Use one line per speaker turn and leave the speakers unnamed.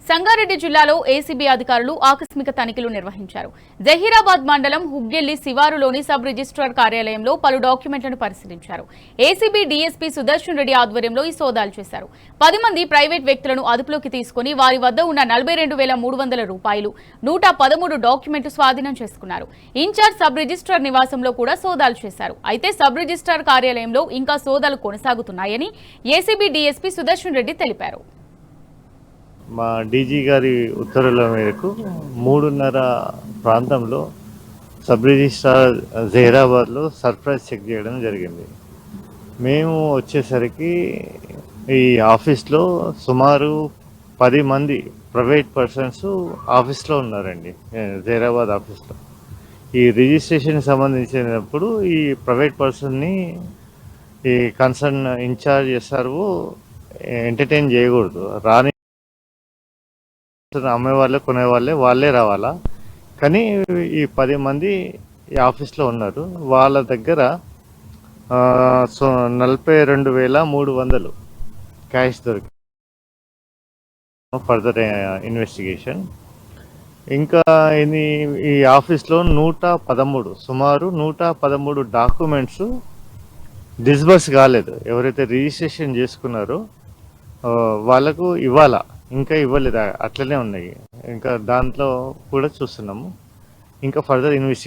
సంగారెడ్డి జిల్లాలో ఏసీబీ అధికారులు ఆకస్మిక తనిఖీలు నిర్వహించారు. జహీరాబాద్ మండలం హుగ్గెల్లి శివారులోని సబ్ రిజిస్ట్రార్ కార్యాలయంలో పలు డాక్యుమెంట్లను పరిశీలించారు. ఏసీబీ డీఎస్పీ సుదర్శన్ రెడ్డి ఆధ్వర్యంలో ఈ సోదాలు చేశారు. 10 మంది ప్రైవేట్ వ్యక్తులను అదుపులోకి తీసుకుని వారి వద్ద ఉన్న 42,300 రూపాయలు 113 డాక్యుమెంట్లు స్వాధీనం చేసుకున్నారు. ఇన్ఛార్జ్ సబ్ రిజిస్ట్రార్ నివాసంలో కూడా సోదాలు చేశారు. అయితే సబ్ రిజిస్ట్రార్ కార్యాలయంలో ఇంకా సోదాలు కొనసాగుతున్నాయని ఏసీబీ డీఎస్పీ సుదర్శన్ రెడ్డి తెలిపారు.
మా డీజీ గారి ఉత్తర్వుల మేరకు 3:30 ప్రాంతంలో సబ్ రిజిస్ట్రార్ జహీరాబాద్లో సర్ప్రైజ్ చెక్ చేయడం జరిగింది. మేము వచ్చేసరికి ఈ ఆఫీస్లో సుమారు 10 మంది ప్రైవేట్ పర్సన్స్ ఆఫీస్లో ఉన్నారండి. జహీరాబాద్ ఆఫీస్లో ఈ రిజిస్ట్రేషన్కి సంబంధించినప్పుడు ఈ ప్రైవేట్ పర్సన్ని ఈ కన్సర్న్ ఇన్ఛార్జ్ ఎస్ఆర్ఓ ఎంటర్టైన్ చేయకూడదు. రాని అమ్మే వాళ్ళే కొనే వాళ్ళే రావాలా. కానీ ఈ 10 మంది ఈ ఆఫీస్లో ఉన్నారు. వాళ్ళ దగ్గర 42,300 క్యాష్ దొరికి ఫర్దర్ ఇన్వెస్టిగేషన్. ఇంకా ఇది ఈ ఆఫీస్లో 113 సుమారు 113 డాక్యుమెంట్స్ డిస్బర్స్ కాలేదు. ఎవరైతే రిజిస్ట్రేషన్ చేసుకున్నారో వాళ్ళకు ఇవ్వాలా, ఇంకా ఇవ్వలేదు, అట్లనే ఉన్నాయి. ఇంకా దాంట్లో కూడా చూస్తున్నాము. ఇంకా ఫర్దర్ ఇన్వెస్టిగేషన్